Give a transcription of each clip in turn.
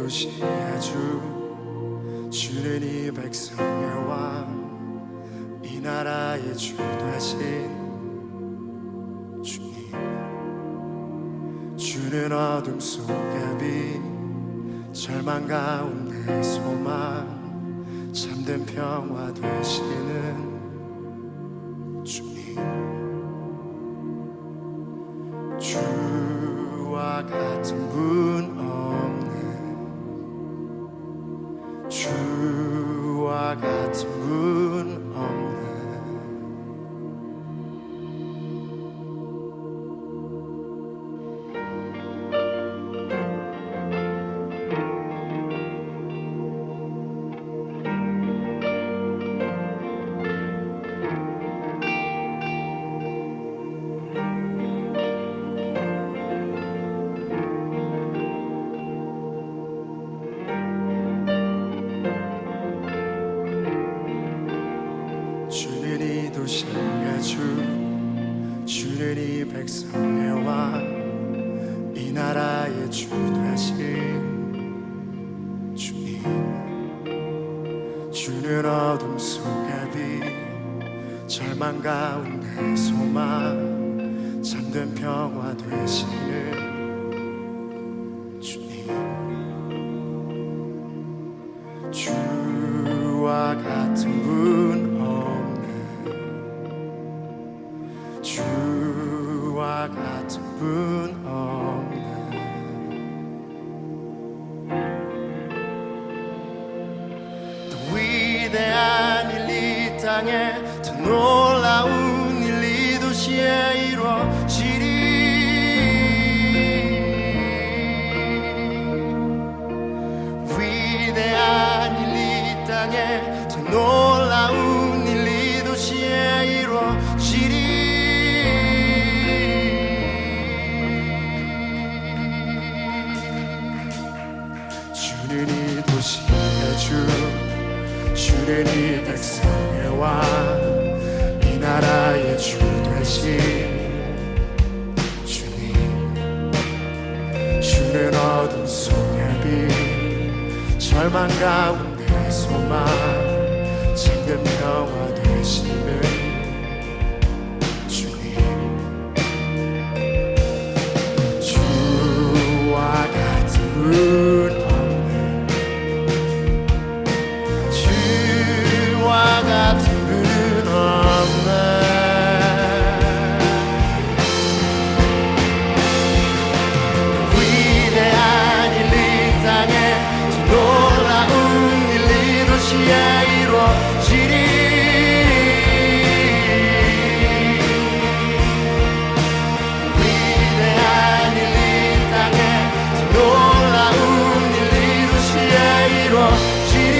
도시의 주, 주는 이 백성의 왕, 이 나라의 주 되신 주님. 주는 어둠 속의 빛, 절망 가운데 소망, 참된 평화 되시는 주님. 주와 같은 분 없네, 주와 같은 분 없네. 주는 이 도시의 주, 주는 이 백성의 왕, 이 나라의 주 되신 주님. 주는 어둠 속의 빛, 절망 가운데 소망, 참된 평화 되시는 주님. 주와 같은 분 주와 같은 분 없네. 더 위대한 일 이 땅에, 더 놀라운 일 이 도시에 이루어지리. 위대한 일 이 땅에, 더 놀라운 일 이 도시에 이루어지리. 주는 이 도시의 주, 주는 이 백성의 왕, 이 나라의 주 되신 주님. 주는 어둠 속의 빛, 절망 가운데 소망, 참된 평화 되시는 주님. 주와 같은 분 같은 분 없네. 위대한 일 이 땅에, 놀라운 일 이 도시에 이루어지리. 위대한 일 이 땅에, 놀라운 일 이 도시에 이루어지리.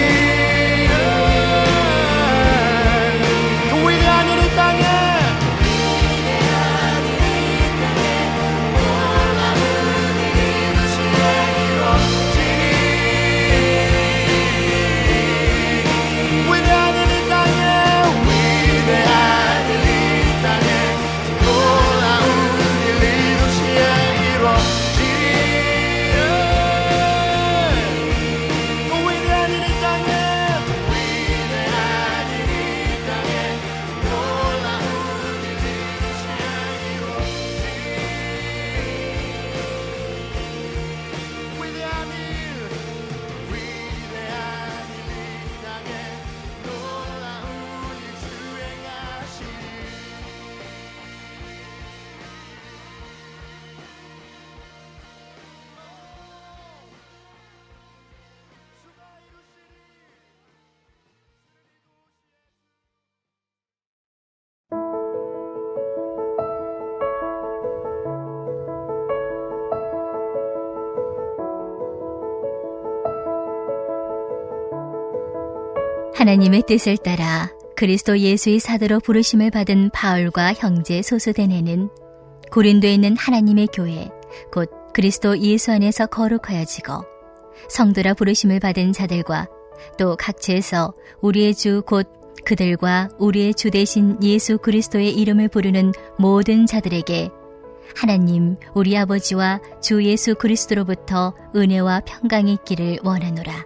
하나님의 뜻을 따라 그리스도 예수의 사도로 부르심을 받은 바울과 형제 소수대네는 고린도에 있는 하나님의 교회, 곧 그리스도 예수 안에서 거룩하여지고 성도라 부르심을 받은 자들과 또 각처에서 우리의 주 곧 그들과 우리의 주 되신 예수 그리스도의 이름을 부르는 모든 자들에게 하나님 우리 아버지와 주 예수 그리스도로부터 은혜와 평강이 있기를 원하노라.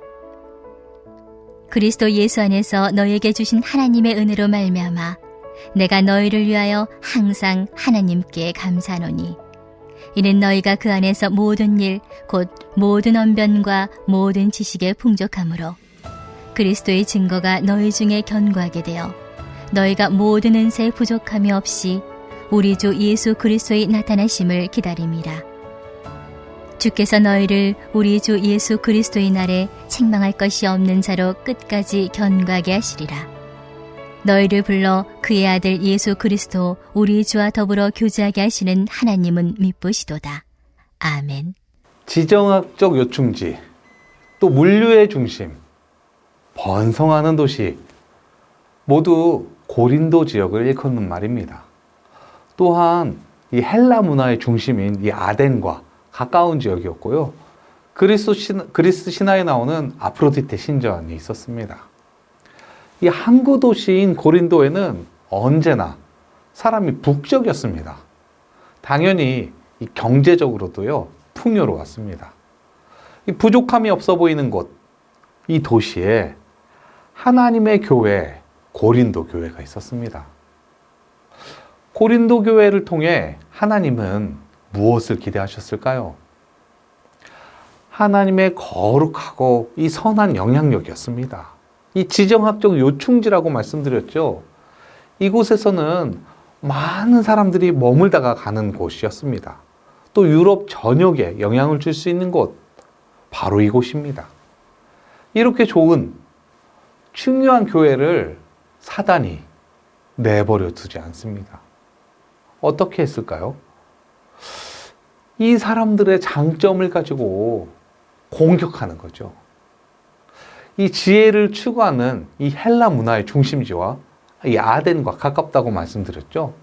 그리스도 예수 안에서 너에게 주신 하나님의 은혜로 말미암아 내가 너희를 위하여 항상 하나님께 감사하노니 이는 너희가 그 안에서 모든 일 곧 모든 언변과 모든 지식에 풍족함으로 그리스도의 증거가 너희 중에 견고하게 되어 너희가 모든 은사에 부족함이 없이 우리 주 예수 그리스도의 나타나심을 기다림이라. 주께서 너희를 우리 주 예수 그리스도의 날에 책망할 것이 없는 자로 끝까지 견고하게 하시리라. 너희를 불러 그의 아들 예수 그리스도 우리 주와 더불어 교제하게 하시는 하나님은 미쁘시도다. 아멘. 지정학적 요충지, 또 물류의 중심, 번성하는 도시, 모두 고린도 지역을 일컫는 말입니다. 또한 이 헬라 문화의 중심인 이 아덴과 가까운 지역이었고요. 그리스 신화에 나오는 아프로디테 신전이 있었습니다. 이 항구 도시인 고린도에는 언제나 사람이 북적였습니다. 당연히 이 경제적으로도요, 풍요로웠습니다. 이 부족함이 없어 보이는 곳, 이 도시에 하나님의 교회, 고린도 교회가 있었습니다. 고린도 교회를 통해 하나님은 무엇을 기대하셨을까요? 하나님의 거룩하고 이 선한 영향력이었습니다. 이 지정학적 요충지라고 말씀드렸죠. 이곳에서는 많은 사람들이 머물다가 가는 곳이었습니다. 또 유럽 전역에 영향을 줄 수 있는 곳, 바로 이곳입니다. 이렇게 좋은 중요한 교회를 사단이 내버려 두지 않습니다. 어떻게 했을까요? 이 사람들의 장점을 가지고 공격하는 거죠. 이 지혜를 추구하는 이 헬라 문화의 중심지와 이 아덴과 가깝다고 말씀드렸죠.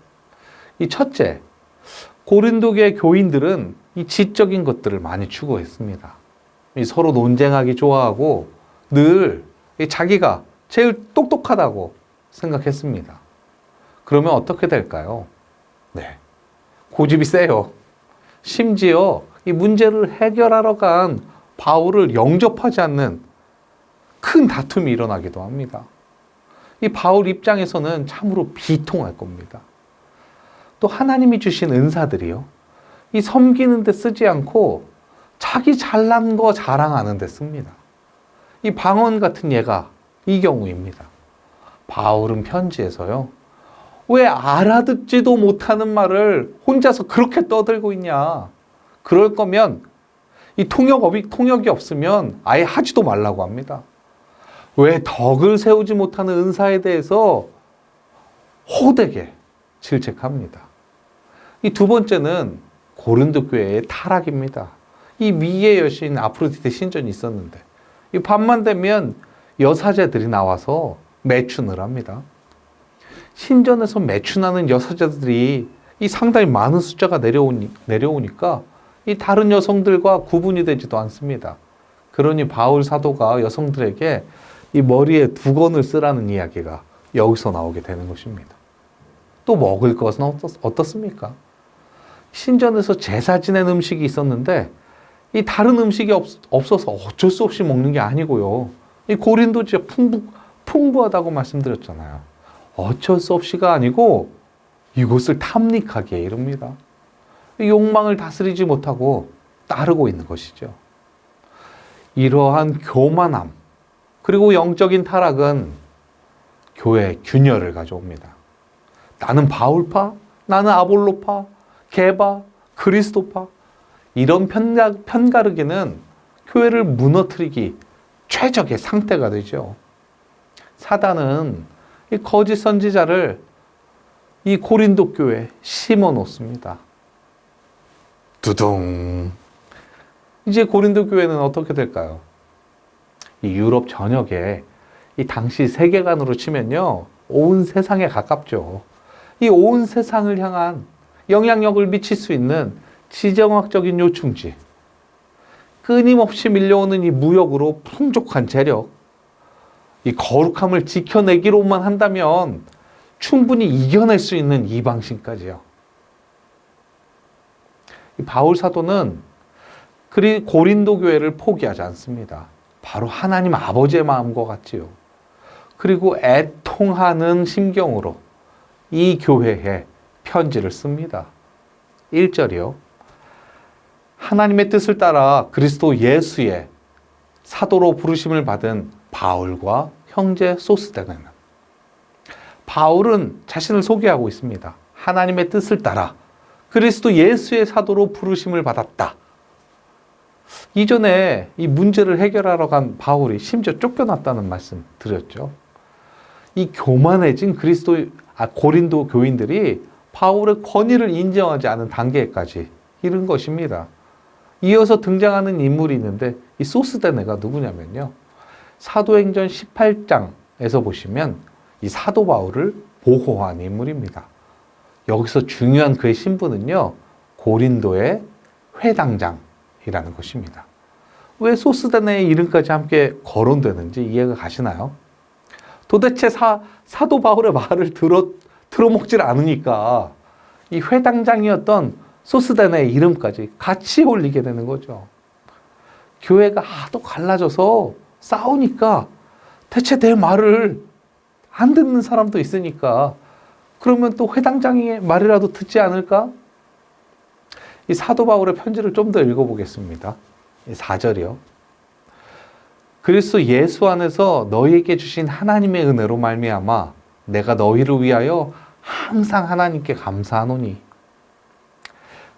이 첫째, 고린도교의 교인들은 이 지적인 것들을 많이 추구했습니다. 이 서로 논쟁하기 좋아하고 늘 자기가 제일 똑똑하다고 생각했습니다. 그러면 어떻게 될까요? 네, 고집이 세요. 심지어 이 문제를 해결하러 간 바울을 영접하지 않는 큰 다툼이 일어나기도 합니다. 이 바울 입장에서는 참으로 비통할 겁니다. 또 하나님이 주신 은사들이요, 이 섬기는 데 쓰지 않고 자기 잘난 거 자랑하는 데 씁니다. 이 방언 같은 예가 이 경우입니다. 바울은 편지에서요, 왜 알아듣지도 못하는 말을 혼자서 그렇게 떠들고 있냐. 그럴 거면 이 통역이 없으면 아예 하지도 말라고 합니다. 왜 덕을 세우지 못하는 은사에 대해서 호되게 질책합니다. 이 두 번째는 고린도 교회의 타락입니다. 이 미의 여신 아프로디테 신전이 있었는데 이 밤만 되면 여사제들이 나와서 매춘을 합니다. 신전에서 매춘하는 여사제들이 이 상당히 많은 숫자가 내려오니까 이 다른 여성들과 구분이 되지도 않습니다. 그러니 바울 사도가 여성들에게 이 머리에 두건을 쓰라는 이야기가 여기서 나오게 되는 것입니다. 또 먹을 것은 어떻습니까? 신전에서 제사 지낸 음식이 있었는데 이 다른 음식이 없어서 어쩔 수 없이 먹는 게 아니고요. 이 고린도 지역 풍부하다고 말씀드렸잖아요. 어쩔 수 없이가 아니고 이곳을 탐닉하게 이릅니다. 욕망을 다스리지 못하고 따르고 있는 것이죠. 이러한 교만함, 그리고 영적인 타락은 교회에 균열을 가져옵니다. 나는 바울파, 나는 아볼로파, 게바, 그리스도파, 이런 편가르기는 교회를 무너뜨리기 최적의 상태가 되죠. 사단은 이 거짓 선지자를 이 고린도 교회에 심어 놓습니다. 두둥. 이제 고린도 교회는 어떻게 될까요? 이 유럽 전역에 이 당시 세계관으로 치면요, 온 세상에 가깝죠. 이 온 세상을 향한 영향력을 미칠 수 있는 지정학적인 요충지, 끊임없이 밀려오는 이 무역으로 풍족한 재력, 이 거룩함을 지켜내기로만 한다면 충분히 이겨낼 수 있는 이방신까지요. 이 바울 사도는 고린도 교회를 포기하지 않습니다. 바로 하나님 아버지의 마음과 같지요. 그리고 애통하는 심경으로 이 교회에 편지를 씁니다. 1절이요. 하나님의 뜻을 따라 그리스도 예수의 사도로 부르심을 받은 바울과 형제 소스데네는. 바울은 자신을 소개하고 있습니다. 하나님의 뜻을 따라 그리스도 예수의 사도로 부르심을 받았다. 이전에 이 문제를 해결하러 간 바울이 심지어 쫓겨났다는 말씀 드렸죠. 이 교만해진 고린도 교인들이 바울의 권위를 인정하지 않은 단계까지 이른 것입니다. 이어서 등장하는 인물이 있는데 이 소스데네가 누구냐면요. 사도행전 18장에서 보시면 이 사도 바울을 보호한 인물입니다. 여기서 중요한 그의 신분은요. 고린도의 회당장이라는 것입니다. 왜 소스데네의 이름까지 함께 거론되는지 이해가 가시나요? 도대체 사도 바울의 말을 들어먹질 않으니까 이 회당장이었던 소스데네의 이름까지 같이 올리게 되는 거죠. 교회가 하도 갈라져서 싸우니까 대체 내 말을 안 듣는 사람도 있으니까 그러면 또 회당장의 말이라도 듣지 않을까? 이 사도 바울의 편지를 좀 더 읽어보겠습니다. 4절이요. 그리스도 예수 안에서 너희에게 주신 하나님의 은혜로 말미암아 내가 너희를 위하여 항상 하나님께 감사하노니.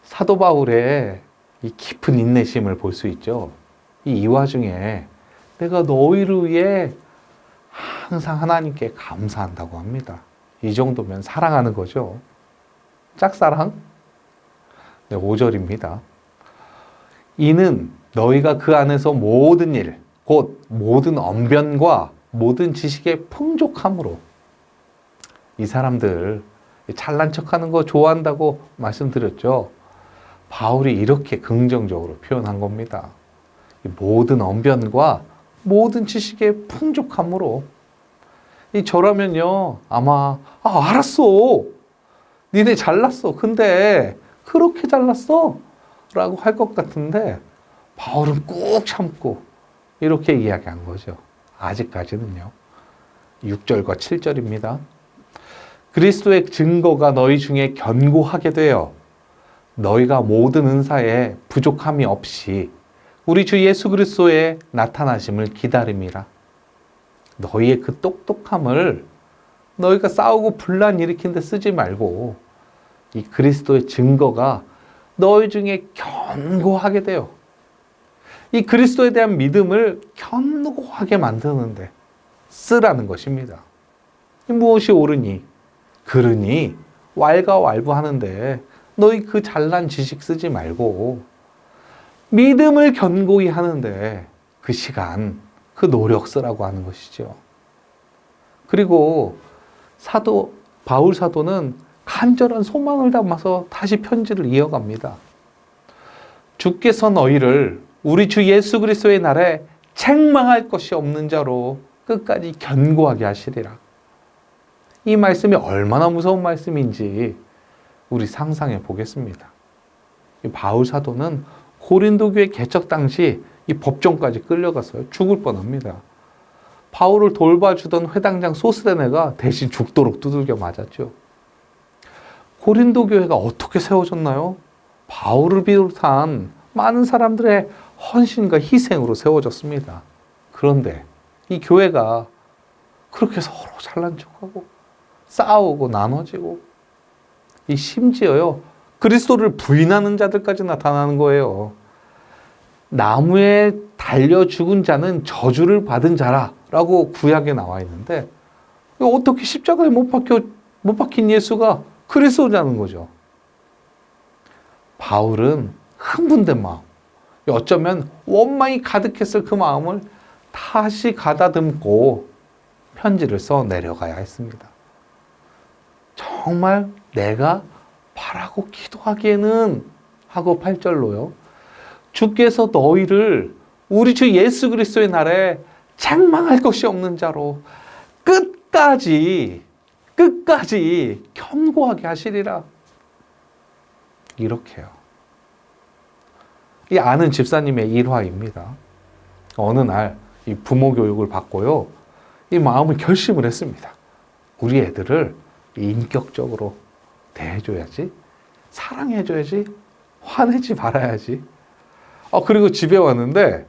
사도 바울의 이 깊은 인내심을 볼 수 있죠. 이 와중에 내가 너희를 위해 항상 하나님께 감사한다고 합니다. 이 정도면 사랑하는 거죠. 짝사랑? 네, 5절입니다. 이는 너희가 그 안에서 모든 일, 곧 모든 언변과 모든 지식의 풍족함으로. 이 사람들 잘난 척하는 거 좋아한다고 말씀드렸죠. 바울이 이렇게 긍정적으로 표현한 겁니다. 모든 언변과 모든 지식의 풍족함으로. 저라면요 아마 알았어, 니네 잘났어, 근데 그렇게 잘났어 라고 할 것 같은데 바울은 꾹 참고 이렇게 이야기한 거죠. 아직까지는요. 6절과 7절입니다. 그리스도의 증거가 너희 중에 견고하게 되어 너희가 모든 은사에 부족함이 없이 우리 주 예수 그리스도의 나타나심을 기다림이라. 너희의 그 똑똑함을 너희가 싸우고 분란 일으킨 데 쓰지 말고 이 그리스도의 증거가 너희 중에 견고하게 돼요. 이 그리스도에 대한 믿음을 견고하게 만드는데 쓰라는 것입니다. 무엇이 옳으니 그르니 왈가왈부하는데 너희 그 잘난 지식 쓰지 말고 믿음을 견고히 하는데 그 시간, 그 노력 쓰라고 하는 것이죠. 그리고 바울 사도는 간절한 소망을 담아서 다시 편지를 이어갑니다. 주께서 너희를 우리 주 예수 그리스도의 날에 책망할 것이 없는 자로 끝까지 견고하게 하시리라. 이 말씀이 얼마나 무서운 말씀인지 우리 상상해 보겠습니다. 바울 사도는 고린도 교회 개척 당시 이 법정까지 끌려가서 죽을 뻔합니다. 바울을 돌봐주던 회당장 소스데네가 대신 죽도록 두들겨 맞았죠. 고린도 교회가 어떻게 세워졌나요? 바울을 비롯한 많은 사람들의 헌신과 희생으로 세워졌습니다. 그런데 이 교회가 그렇게 서로 잘난 척하고 싸우고 나눠지고 이 심지어요 그리스도를 부인하는 자들까지 나타나는 거예요. 나무에 달려 죽은 자는 저주를 받은 자라라고 구약에 나와 있는데 어떻게 십자가에 못 박힌 예수가 그리스도냐는 거죠. 바울은 흥분된 마음, 어쩌면 원망이 가득했을 그 마음을 다시 가다듬고 편지를 써 내려가야 했습니다. 정말 내가 바라고 기도하기에는 하고 8절로요. 주께서 너희를 우리 주 예수 그리스도의 날에 책망할 것이 없는 자로 끝까지 견고하게 하시리라. 이렇게요. 이 아는 집사님의 일화입니다. 어느 날 이 부모 교육을 받고요. 이 마음을 결심을 했습니다. 우리 애들을 인격적으로 대해줘야지, 사랑해줘야지, 화내지 말아야지. 그리고 집에 왔는데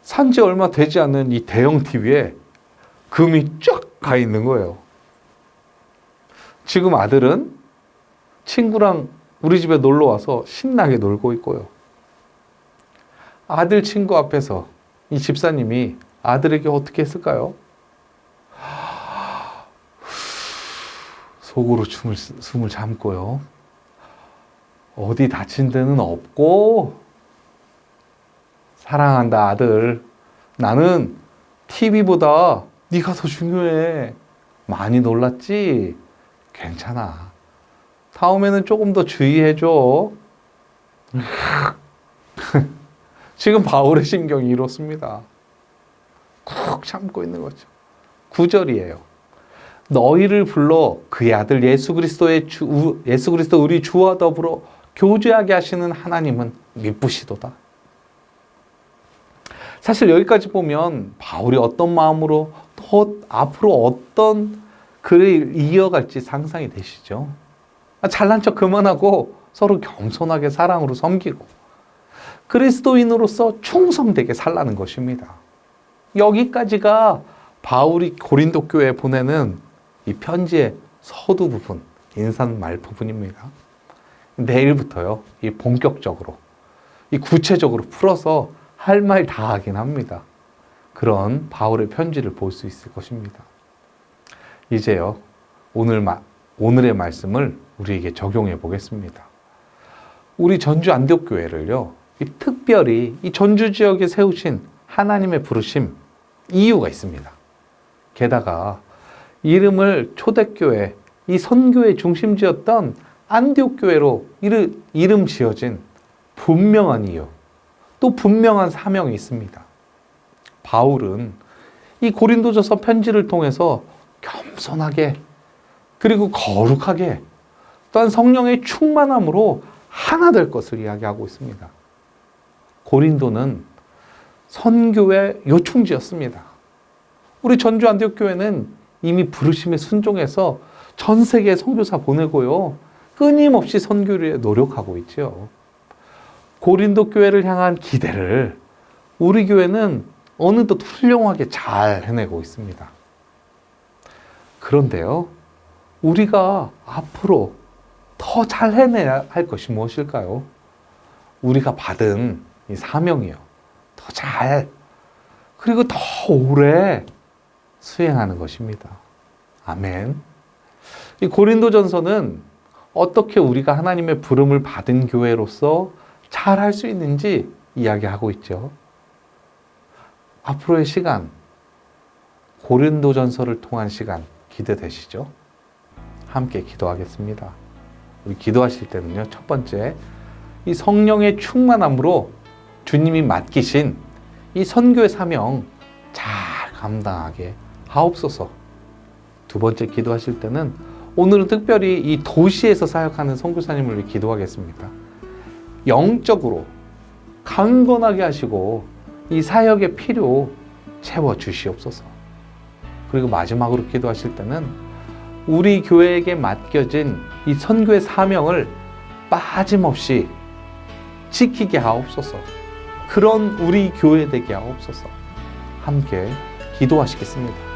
산지 얼마 되지 않은 이 대형 TV에 금이 쫙 가 있는 거예요. 지금 아들은 친구랑 우리 집에 놀러 와서 신나게 놀고 있고요. 아들 친구 앞에서 이 집사님이 아들에게 어떻게 했을까요? 속으로 숨을 참고요. 어디 다친 데는 없고, 사랑한다 아들. 나는 TV보다 네가 더 중요해. 많이 놀랐지? 괜찮아. 다음에는 조금 더 주의해줘. 지금 바울의 심경이 이렇습니다. 꾹 참고 있는 거죠. 9절이에요. 너희를 불러 그의 아들 예수 그리스도 우리 주와 더불어 교제하게 하시는 하나님은 미쁘시도다. 사실 여기까지 보면 바울이 어떤 마음으로 더 앞으로 어떤 글을 이어갈지 상상이 되시죠. 잘난 척 그만하고 서로 겸손하게 사랑으로 섬기고 그리스도인으로서 충성되게 살라는 것입니다. 여기까지가 바울이 고린도 교회에 보내는 이 편지의 서두 부분, 인사말 부분입니다. 내일부터요, 이 본격적으로, 이 구체적으로 풀어서 할 말 다 하긴 합니다. 그런 바울의 편지를 볼 수 있을 것입니다. 이제요, 오늘의 말씀을 우리에게 적용해 보겠습니다. 우리 전주 안디옥교회를요, 특별히 이 전주 지역에 세우신 하나님의 부르심, 이유가 있습니다. 게다가 이름을 초대교회, 이 선교의 중심지였던 안디옥교회로 이름 지어진 분명한 이유, 또 분명한 사명이 있습니다. 바울은 이 고린도전서 편지를 통해서 겸손하게 그리고 거룩하게 또한 성령의 충만함으로 하나 될 것을 이야기하고 있습니다. 고린도는 선교의 요충지였습니다. 우리 전주 안디옥교회는 이미 부르심에 순종해서 전 세계에 선교사 보내고요. 끊임없이 선교를 위해 노력하고 있죠. 고린도 교회를 향한 기대를 우리 교회는 어느덧 훌륭하게 잘 해내고 있습니다. 그런데요, 우리가 앞으로 더 잘 해내야 할 것이 무엇일까요? 우리가 받은 이 사명이요. 더 잘, 그리고 더 오래 수행하는 것입니다. 아멘. 이 고린도전서는 어떻게 우리가 하나님의 부름을 받은 교회로서 잘 할 수 있는지 이야기하고 있죠. 앞으로의 시간, 고린도전서를 통한 시간 기대되시죠? 함께 기도하겠습니다. 우리 기도하실 때는요, 첫 번째, 이 성령의 충만함으로 주님이 맡기신 이 선교의 사명 잘 감당하게 하옵소서. 두 번째 기도하실 때는 오늘은 특별히 이 도시에서 사역하는 선교사님을 위해 기도하겠습니다. 영적으로 강건하게 하시고 이 사역의 필요 채워주시옵소서. 그리고 마지막으로 기도하실 때는 우리 교회에게 맡겨진 이 선교의 사명을 빠짐없이 지키게 하옵소서. 그런 우리 교회 되게 하옵소서. 함께 기도하시겠습니다.